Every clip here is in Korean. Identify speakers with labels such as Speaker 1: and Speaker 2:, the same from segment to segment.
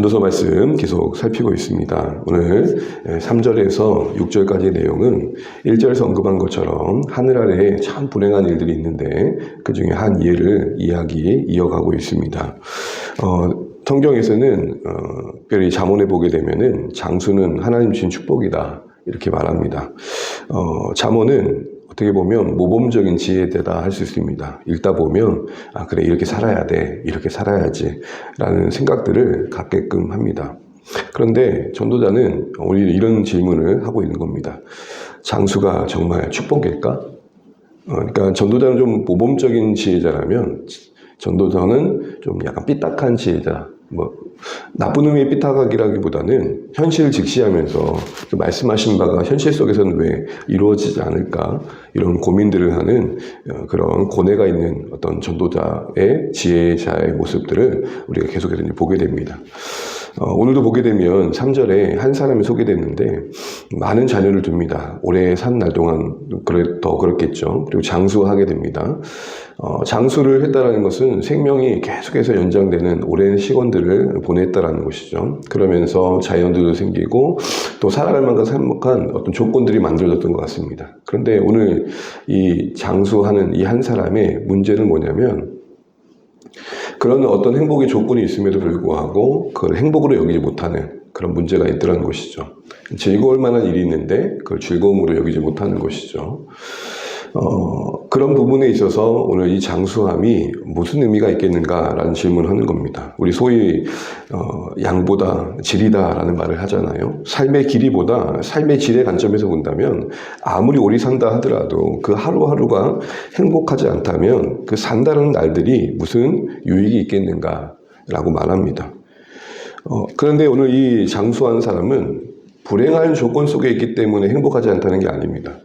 Speaker 1: 전도서 말씀 계속 살피고 있습니다. 오늘 3절에서 6절까지의 내용은 1절에서 언급한 것처럼 하늘 아래에 참 불행한 일들이 있는데 그 중에 한 예를 이어가고 있습니다. 성경에서는 특별히 잠언에 보게 되면은 장수는 하나님 주신 축복이다 이렇게 말합니다. 잠언은 어떻게 보면 모범적인 지혜대다 할 수 있습니다. 읽다 보면 그래 이렇게 살아야 돼, 이렇게 살아야지 라는 생각들을 갖게끔 합니다. 그런데 전도자는 오히려 이런 질문을 하고 있는 겁니다. 장수가 정말 축복일까? 그러니까 전도자는 좀 모범적인 지혜자라면 전도자는 좀 약간 삐딱한 지혜자, 나쁜 의미의 삐딱하기라기보다는 현실을 직시하면서 말씀하신 바가 현실 속에서는 왜 이루어지지 않을까 이런 고민들을 하는 그런 고뇌가 있는 어떤 전도자의 지혜자의 모습들을 우리가 계속해서 보게 됩니다. 오늘도 보게 되면 3절에 한 사람이 소개됐는데 많은 자녀를 둡니다. 오래 산 날 동안 더 그렇겠죠. 그리고 장수하게 됩니다. 장수를 했다는 것은 생명이 계속해서 연장되는 오랜 시간들을 보냈다는 것이죠. 그러면서 자연들도 생기고 또 살아갈 만큼 행복한 어떤 조건들이 만들어졌던 것 같습니다. 그런데 오늘 이 장수하는 이 한 사람의 문제는 뭐냐면 그런 어떤 행복의 조건이 있음에도 불구하고 그걸 행복으로 여기지 못하는 그런 문제가 있더라는 것이죠. 즐거울 만한 일이 있는데 그걸 즐거움으로 여기지 못하는 것이죠. 그런 부분에 있어서 오늘 이 장수함이 무슨 의미가 있겠는가라는 질문을 하는 겁니다. 우리 소위 양보다 질이다라는 말을 하잖아요. 삶의 길이보다 삶의 질의 관점에서 본다면 아무리 오래 산다 하더라도 그 하루하루가 행복하지 않다면 그 산다는 날들이 무슨 유익이 있겠는가라고 말합니다. 그런데 오늘 이 장수한 사람은 불행한 조건 속에 있기 때문에 행복하지 않다는 게 아닙니다.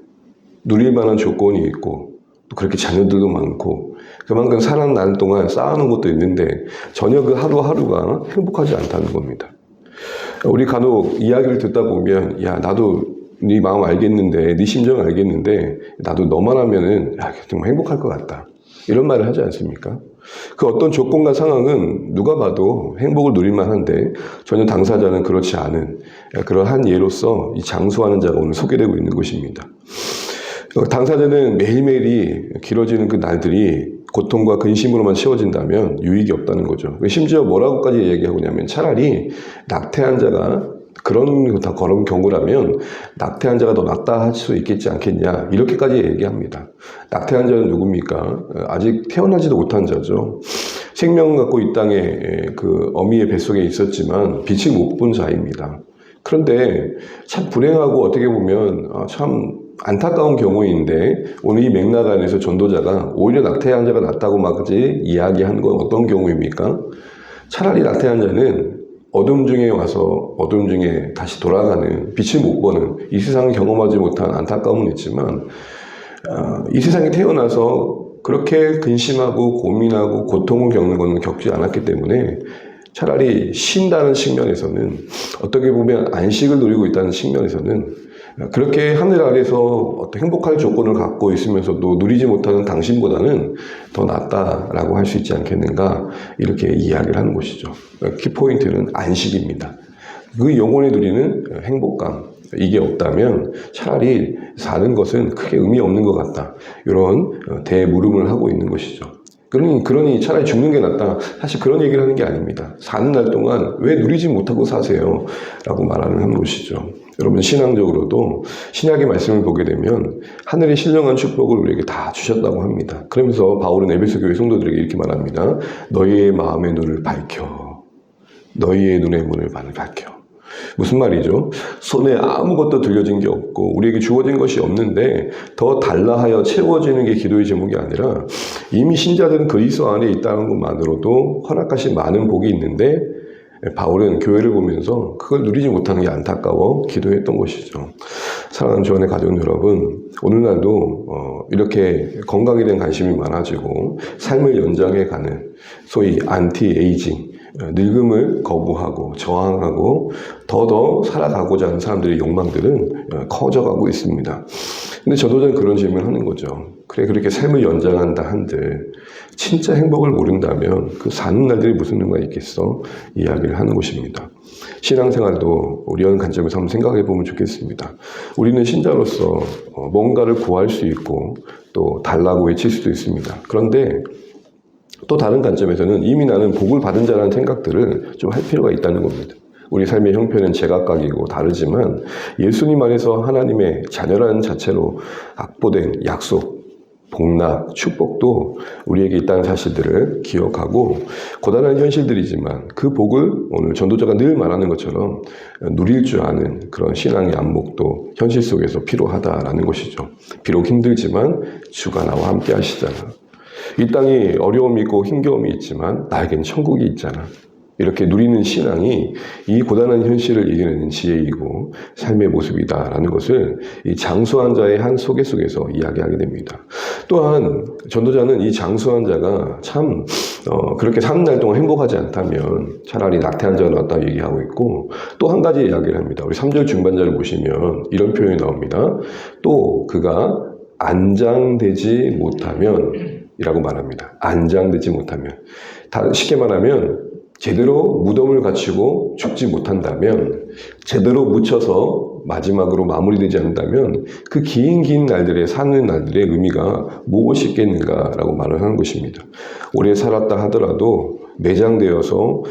Speaker 1: 누릴 만한 조건이 있고 또 그렇게 자녀들도 많고 그만큼 살아난 동안 쌓아놓은 것도 있는데 전혀 그 하루하루가 행복하지 않다는 겁니다. 우리 간혹 이야기를 듣다 보면 야 나도 네 마음 알겠는데 네 심정 알겠는데 나도 너만 하면은 정말 행복할 것 같다 이런 말을 하지 않습니까? 그 어떤 조건과 상황은 누가 봐도 행복을 누릴 만한데 전혀 당사자는 그렇지 않은 그러한 예로서 이 장수하는 자가 오늘 소개되고 있는 것입니다. 당사자는 매일매일이 길어지는 그 날들이 고통과 근심으로만 채워진다면 유익이 없다는 거죠. 심지어 뭐라고까지 얘기하고 있냐면 차라리 낙태한 자가 그런 경우라면 낙태한 자가 더 낫다 할 수 있겠지 않겠냐 이렇게까지 얘기합니다. 낙태한 자는 누굽니까? 아직 태어나지도 못한 자죠. 생명을 갖고 이 땅에 그 어미의 뱃속에 있었지만 빛을 못 본 자입니다. 그런데 참 불행하고 어떻게 보면 참 안타까운 경우인데 오늘 이 맥락 안에서 전도자가 오히려 낙태한 자가 낫다고 막지 이야기한 건 어떤 경우입니까? 차라리 낙태한 자는 어둠 중에 와서 어둠 중에 다시 돌아가는 빛을 못 보는 이 세상을 경험하지 못한 안타까움은 있지만 이 세상에 태어나서 그렇게 근심하고 고민하고 고통을 겪는 것은 겪지 않았기 때문에 차라리 쉰다는 측면에서는 어떻게 보면 안식을 누리고 있다는 측면에서는 그렇게 하늘 아래서 어떤 행복할 조건을 갖고 있으면서도 누리지 못하는 당신보다는 더 낫다라고 할 수 있지 않겠는가 이렇게 이야기를 하는 것이죠. 키포인트는 안식입니다. 그 영혼이 누리는 행복감 이게 없다면 차라리 사는 것은 크게 의미 없는 것 같다. 이런 대물음을 하고 있는 것이죠. 그러니 차라리 죽는 게 낫다. 사실 그런 얘기를 하는 게 아닙니다. 사는 날 동안 왜 누리지 못하고 사세요? 라고 말하는 것이죠. 여러분 신앙적으로도 신약의 말씀을 보게 되면 하늘의 신령한 축복을 우리에게 다 주셨다고 합니다. 그러면서 바울은 에베소 교회 성도들에게 이렇게 말합니다. 너희의 마음의 눈을 밝혀. 너희의 눈의 문을 밝혀. 무슨 말이죠? 손에 아무것도 들려진 게 없고 우리에게 주어진 것이 없는데 더 달라하여 채워지는 게 기도의 제목이 아니라 이미 신자들은 그리스도 안에 있다는 것만으로도 허락하신 많은 복이 있는데 바울은 교회를 보면서 그걸 누리지 못하는 게 안타까워 기도했던 것이죠. 사랑하는 주안의 가족 여러분, 오늘날도 이렇게 건강에 대한 관심이 많아지고 삶을 연장해가는 소위 안티에이징 늙음을 거부하고 저항하고 더더 살아가고자 하는 사람들의 욕망들은 커져가고 있습니다. 근데 전도자는 그런 질문을 하는 거죠. 그래, 그렇게 삶을 연장한다 한들 진짜 행복을 모른다면 그 사는 날들이 무슨 의미가 있겠어? 이야기를 하는 것입니다. 신앙생활도 이런 관점에서 한번 생각해 보면 좋겠습니다. 우리는 신자로서 뭔가를 구할 수 있고 또 달라고 외칠 수도 있습니다. 그런데 또 다른 관점에서는 이미 나는 복을 받은 자라는 생각들을 좀 할 필요가 있다는 겁니다. 우리 삶의 형편은 제각각이고 다르지만 예수님 안에서 하나님의 자녀라는 자체로 확보된 약속, 복락, 축복도 우리에게 있다는 사실들을 기억하고 고단한 현실들이지만 그 복을 오늘 전도자가 늘 말하는 것처럼 누릴 줄 아는 그런 신앙의 안목도 현실 속에서 필요하다라는 것이죠. 비록 힘들지만 주가 나와 함께 하시잖아. 이 땅이 어려움이 있고 힘겨움이 있지만 나에겐 천국이 있잖아. 이렇게 누리는 신앙이 이 고단한 현실을 이겨내는 지혜이고 삶의 모습이다라는 것을 이 장수한 자의 한 소개 속에서 이야기하게 됩니다. 또한 전도자는 이 장수한 자가 참 그렇게 사는 날 동안 행복하지 않다면 차라리 낙태한 자가 낫다고 얘기하고 있고 또 한 가지 이야기를 합니다. 우리 3절 중반절을 보시면 이런 표현이 나옵니다. 또 그가 안장되지 못하면 이라고 말합니다. 안장되지 못하면. 쉽게 말하면 제대로 무덤을 갖추고 죽지 못한다면, 제대로 묻혀서 마지막으로 마무리되지 않는다면 그 긴 날들의 사는 날들의 의미가 무엇이 있겠는가라고 말을 하는 것입니다. 오래 살았다 하더라도 매장되어서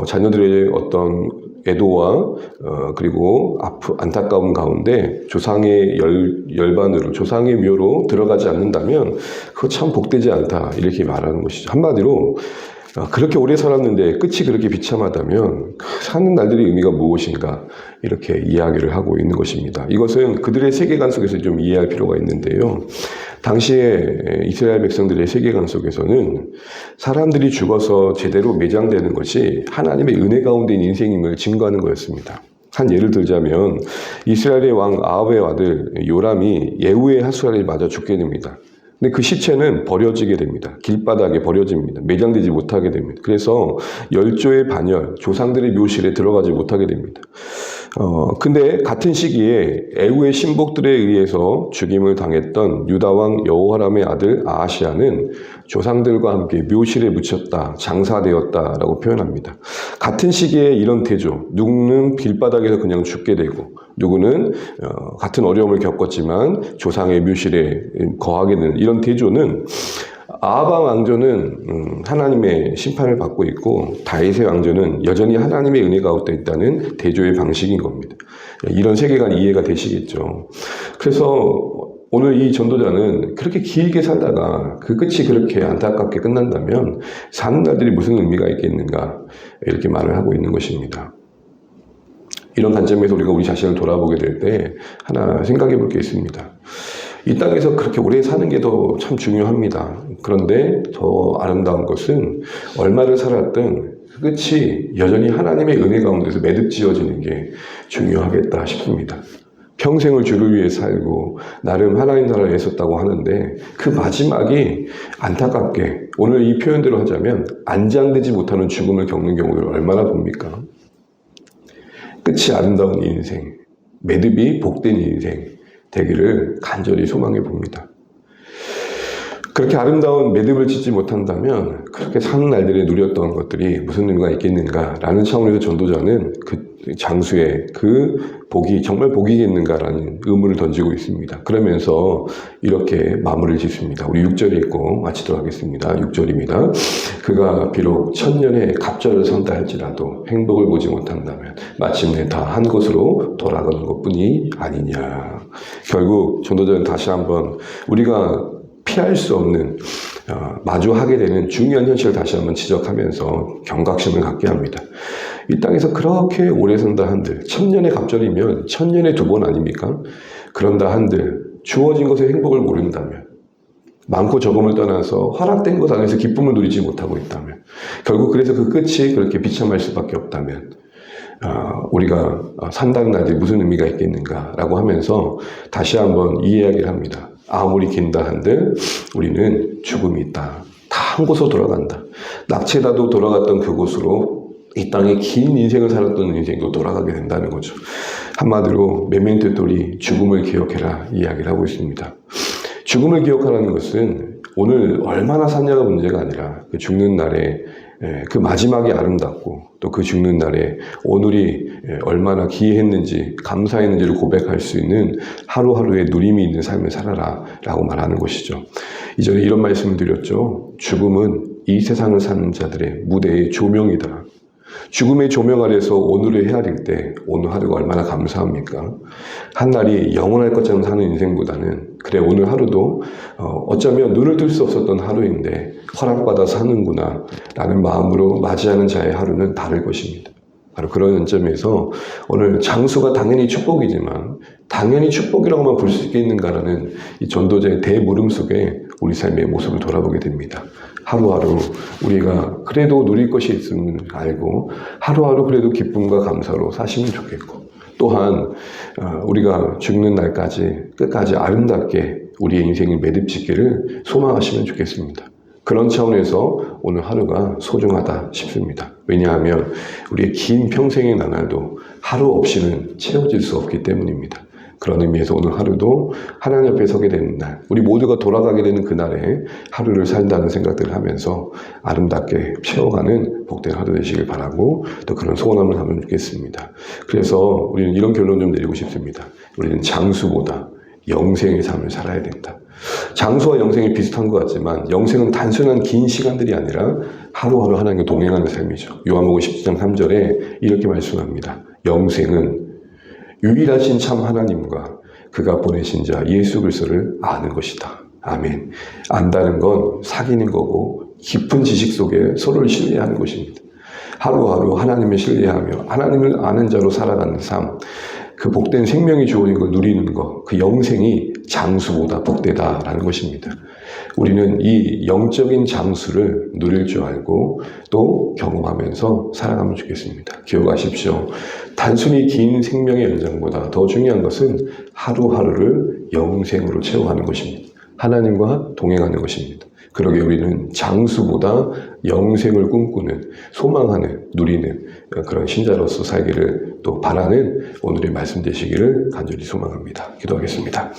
Speaker 1: 자녀들의 어떤 애도와 그리고 안타까움 가운데 조상의 열반으로 조상의 묘로 들어가지 않는다면 그거 참 복되지 않다 이렇게 말하는 것이죠. 한마디로 그렇게 오래 살았는데 끝이 그렇게 비참하다면 사는 날들의 의미가 무엇인가 이렇게 이야기를 하고 있는 것입니다. 이것은 그들의 세계관 속에서 좀 이해할 필요가 있는데요. 당시에 이스라엘 백성들의 세계관 속에서는 사람들이 죽어서 제대로 매장되는 것이 하나님의 은혜 가운데 있는 인생임을 증거하는 거였습니다. 한 예를 들자면 이스라엘의 왕 아합의 아들 요람이 예후의 하수알에 맞아 죽게 됩니다. 근데 그 시체는 버려지게 됩니다. 길바닥에 버려집니다. 매장되지 못하게 됩니다. 그래서 열조의 반열, 조상들의 묘실에 들어가지 못하게 됩니다. 근데 같은 시기에 에후의 신복들에 의해서 죽임을 당했던 유다왕 여호라람의 아들 아하시아는 조상들과 함께 묘실에 묻혔다, 장사되었다라고 표현합니다. 같은 시기에 이런 태조, 누구는 길바닥에서 그냥 죽게 되고 누구는 같은 어려움을 겪었지만 조상의 묘실에 거하게 되는 이런 태조는 아합 왕조는 하나님의 심판을 받고 있고 다윗의 왕조는 여전히 하나님의 은혜 가운데 있다는 대조의 방식인 겁니다. 이런 세계관 이해가 되시겠죠. 그래서 오늘 이 전도자는 그렇게 길게 살다가 그 끝이 그렇게 안타깝게 끝난다면 사는 날들이 무슨 의미가 있겠는가 이렇게 말을 하고 있는 것입니다. 이런 관점에서 우리가 우리 자신을 돌아보게 될 때 하나 생각해 볼 게 있습니다. 이 땅에서 그렇게 오래 사는 게 더 참 중요합니다. 그런데 더 아름다운 것은 얼마를 살았든 그 끝이 여전히 하나님의 은혜 가운데서 매듭지어지는 게 중요하겠다 싶습니다. 평생을 주를 위해 살고 나름 하나님 나라를 위해 썼다고 하는데 그 마지막이 안타깝게 오늘 이 표현대로 하자면 안장되지 못하는 죽음을 겪는 경우를 얼마나 봅니까? 끝이 아름다운 인생, 매듭이 복된 인생 되기를 간절히 소망해 봅니다. 그렇게 아름다운 매듭을 짓지 못한다면 그렇게 사는 날들에 누렸던 것들이 무슨 의미가 있겠는가라는 차원에서 전도자는 그 장수의 그 복이 정말 복이겠는가라는 의문을 던지고 있습니다. 그러면서 이렇게 마무리를 짓습니다. 우리 6절에 있고 마치도록 하겠습니다. 6절입니다. 그가 비록 천년의 갑절을 선다 할지라도 행복을 보지 못한다면 마침내 다 한 곳으로 돌아가는 것뿐이 아니냐. 결국 전도자는 다시 한번 우리가 피할 수 없는 마주하게 되는 중요한 현실을 다시 한번 지적하면서 경각심을 갖게 합니다. 이 땅에서 그렇게 오래 산다 한들 천년의 갑절이면 천년의 두 번 아닙니까? 그런다 한들 주어진 것의 행복을 모른다면 많고 적음을 떠나서 허락된 것 안에서 기쁨을 누리지 못하고 있다면 결국 그래서 그 끝이 그렇게 비참할 수밖에 없다면 우리가 산다는 날이 무슨 의미가 있겠는가라고 하면서 다시 한번 이 이야기를 합니다. 아무리 긴다 한들 우리는 죽음이 있다. 다 한 곳으로 돌아간다. 낙체다도 돌아갔던 그곳으로 이 땅에 긴 인생을 살았던 인생도 돌아가게 된다는 거죠. 한마디로 메멘토 모리, 죽음을 기억해라 이야기를 하고 있습니다. 죽음을 기억하라는 것은 오늘 얼마나 샀냐가 문제가 아니라 그 죽는 날에 그 마지막이 아름답고 또 그 죽는 날에 오늘이 얼마나 기이했는지 감사했는지를 고백할 수 있는 하루하루의 누림이 있는 삶을 살아라 라고 말하는 것이죠. 이전에 이런 말씀을 드렸죠. 죽음은 이 세상을 사는 자들의 무대의 조명이다. 죽음의 조명 아래서 오늘을 헤아릴 때 오늘 하루가 얼마나 감사합니까? 한 날이 영원할 것처럼 사는 인생보다는 그래 오늘 하루도 어쩌면 눈을 뜰 수 없었던 하루인데 허락받아 사는구나 라는 마음으로 맞이하는 자의 하루는 다를 것입니다. 바로 그런 점에서 오늘 장수가 당연히 축복이지만 당연히 축복이라고만 볼 수 있겠는가라는 이 전도자의 대물음 속에 우리 삶의 모습을 돌아보게 됩니다. 하루하루 우리가 그래도 누릴 것이 있음을 알고 하루하루 그래도 기쁨과 감사로 사시면 좋겠고 또한 우리가 죽는 날까지 끝까지 아름답게 우리의 인생을 매듭짓기를 소망하시면 좋겠습니다. 그런 차원에서 오늘 하루가 소중하다 싶습니다. 왜냐하면 우리의 긴 평생의 나날도 하루 없이는 채워질 수 없기 때문입니다. 그런 의미에서 오늘 하루도 하나님 앞에 서게 되는 날, 우리 모두가 돌아가게 되는 그날에 하루를 산다는 생각들을 하면서 아름답게 채워가는 복된 하루 되시길 바라고 또 그런 소원함을 하면 좋겠습니다. 그래서 우리는 이런 결론 좀 내리고 싶습니다. 우리는 장수보다 영생의 삶을 살아야 된다. 장수와 영생이 비슷한 것 같지만 영생은 단순한 긴 시간들이 아니라 하루하루 하나님과 동행하는 삶이죠. 요한복음 17장 3절에 이렇게 말씀합니다. 영생은 유일하신 참 하나님과 그가 보내신 자 예수 그리스도를 아는 것이다. 아멘. 안다는 건 사귀는 거고 깊은 지식 속에 서로를 신뢰하는 것입니다. 하루하루 하나님을 신뢰하며 하나님을 아는 자로 살아가는 삶, 그 복된 생명이 주어진 걸 누리는 것, 그 영생이 장수보다 복되다라는 것입니다. 우리는 이 영적인 장수를 누릴 줄 알고 또 경험하면서 살아가면 좋겠습니다. 기억하십시오. 단순히 긴 생명의 연장보다 더 중요한 것은 하루하루를 영생으로 채워가는 것입니다. 하나님과 동행하는 것입니다. 그러게 우리는 장수보다 영생을 꿈꾸는, 소망하는, 누리는 그런 신자로서 살기를 또 바라는 오늘의 말씀 되시기를 간절히 소망합니다. 기도하겠습니다.